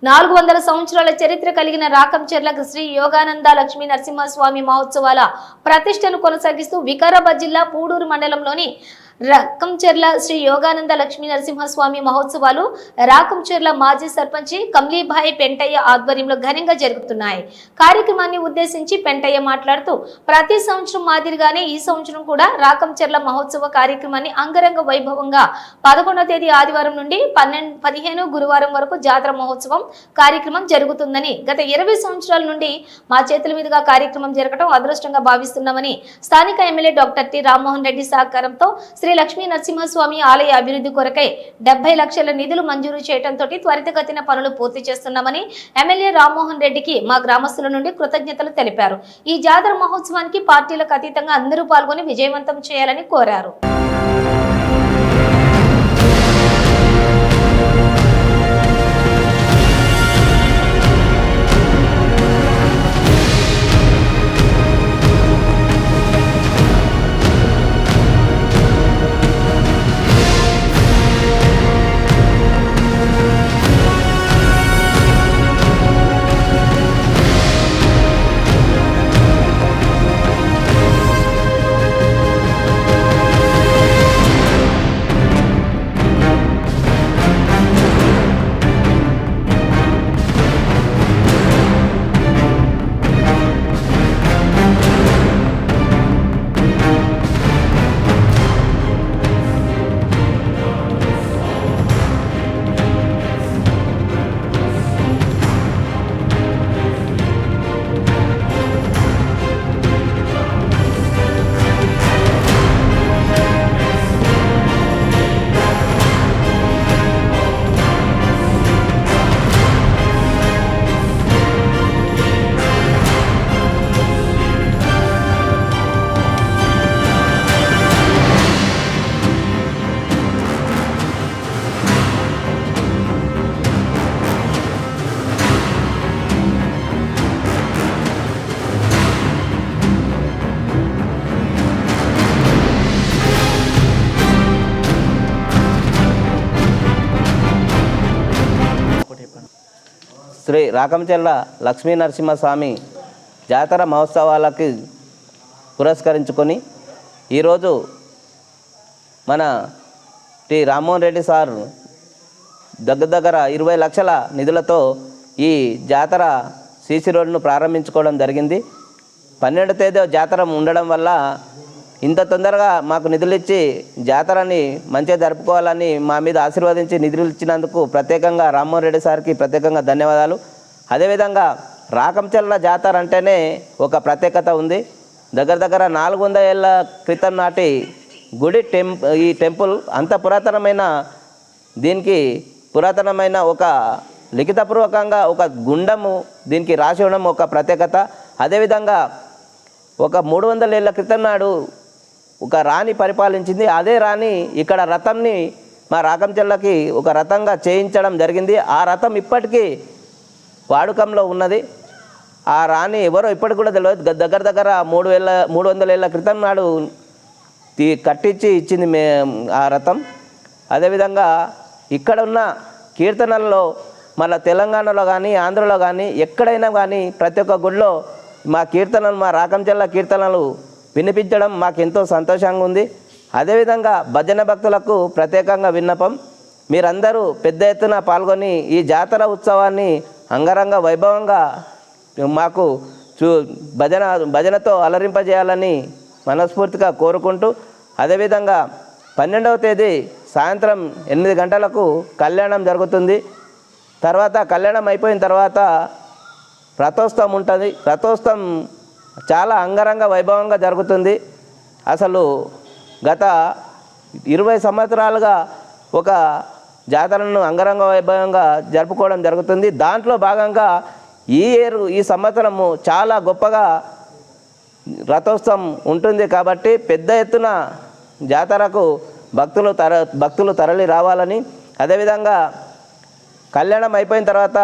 400 సంవత్సరాల చరిత్ర కలిగిన రాకంచెర్ల శ్రీ యోగానంద లక్ష్మీ నరసింహస్వామి మహోత్సవాల ప్రతిష్టను కొనసాగిస్తూ వికారాబాద్ జిల్లా పూడూరు మండలంలోని రాకంచెర్ల శ్రీ యోగానంద లక్ష్మీ నరసింహస్వామి మహోత్సవాలు రాకంచెర్ల మాజీ సర్పంచి కమ్లీభాయ్ పెంటయ్య ఆధ్వర్యంలో ఘనంగా జరుగుతున్నాయి. కార్యక్రమాన్ని ఉద్దేశించి పెంటయ్య మాట్లాడుతూ ప్రతి సంవత్సరం మాదిరిగానే ఈ సంవత్సరం కూడా రాకంచెర్ల మహోత్సవ కార్యక్రమాన్ని అంగరంగ వైభవంగా 11వ తేదీ ఆదివారం నుండి 15 గురువారం వరకు జాతర మహోత్సవం కార్యక్రమం జరుగుతుందని, గత 20 సంవత్సరాల నుండి మా చేతుల మీదుగా కార్యక్రమం జరగడం అదృష్టంగా భావిస్తున్నామని స్థానిక MLA doctor T Rammohan Reddy సహకారంతో శ్రీ లక్ష్మీ నరసింహస్వామి ఆలయ అభివృద్ధి కొరకై 70 లక్షల నిధులు మంజూరు చేయడంతో త్వరితగతిన పనులు పూర్తి చేస్తున్నామని ఎమ్మెల్యే రామ్మోహన్ రెడ్డికి మా గ్రామస్తుల నుండి కృతజ్ఞతలు తెలిపారు. ఈ జాతర మహోత్సవానికి పార్టీలకు అతీతంగా అందరూ పాల్గొని విజయవంతం చేయాలని కోరారు. శ్రీ రాకంచెర్ల లక్ష్మీ నరసింహస్వామి జాతర మహోత్సవాలకి పురస్కరించుకొని ఈరోజు మన టి రామ్మోహన్ రెడ్డి సార్ దగ్గర 20 లక్షల నిధులతో ఈ జాతర సీసీ రోడ్డును ప్రారంభించుకోవడం జరిగింది. 12వ తేదీ జాతర ఉండడం వల్ల ఇంత తొందరగా మాకు నిధులు ఇచ్చి జాతరని మంచిగా జరుపుకోవాలని మా మీద ఆశీర్వదించి నిధులు ఇచ్చినందుకు ప్రత్యేకంగా రామ్మోహన్ రెడ్డి సార్కి ప్రత్యేకంగా ధన్యవాదాలు. అదేవిధంగా రాకంచెర్ల జాతర అంటేనే ఒక ప్రత్యేకత ఉంది. దగ్గర 400 ఏళ్ళ క్రితం నాటి గుడి ఈ టెంపుల్ అంత పురాతనమైన, దీనికి పురాతనమైన ఒక లిఖితపూర్వకంగా ఒక గుండము దీనికి రాసి ఉండడం ఒక ప్రత్యేకత. అదేవిధంగా ఒక 300 ఏళ్ళ క్రితం నాడు ఒక రాణి పరిపాలించింది. అదే రాణి ఇక్కడ రథంని మా రాకంచెర్లకి ఒక రథంగా చేయించడం జరిగింది. ఆ రథం ఇప్పటికీ వాడుకంలో ఉన్నది. ఆ రాణి ఎవరో ఇప్పటికి కూడా తెలియదు. దగ్గర 300 ఏళ్ళ క్రితం నాడు కట్టించి ఇచ్చింది ఆ రథం. అదేవిధంగా ఇక్కడ ఉన్న కీర్తనల్లో మళ్ళీ తెలంగాణలో కానీ ఆంధ్రలో కానీ ఎక్కడైనా కానీ ప్రతి ఒక్క గుడిలో మా కీర్తనలు, మా రాకంచెర్ల కీర్తనలు వినిపించడం మాకు ఎంతో సంతోషంగా ఉంది. అదేవిధంగా భజన భక్తులకు ప్రత్యేకంగా విన్నపం, మీరందరూ పెద్ద ఎత్తున పాల్గొని ఈ జాతర ఉత్సవాన్ని అంగరంగ వైభవంగా మాకు భజనతో అలరింపజేయాలని మనస్ఫూర్తిగా కోరుకుంటూ, అదేవిధంగా 12వ తేదీ సాయంత్రం 8 గంటలకు కళ్యాణం జరుగుతుంది. తర్వాత కళ్యాణం అయిపోయిన తర్వాత రథోత్సవం ఉంటుంది. రథోత్సవం చాలా అంగరంగ వైభవంగా జరుగుతుంది. అసలు గత 20 సంవత్సరాలుగా ఒక జాతరను అంగరంగ వైభవంగా జరుపుకోవడం జరుగుతుంది. దాంట్లో భాగంగా ఈ సంవత్సరము చాలా గొప్పగా రథోత్సవం ఉంటుంది. కాబట్టి పెద్ద ఎత్తున జాతరకు భక్తులు తరలి రావాలని, అదేవిధంగా కళ్యాణం అయిపోయిన తర్వాత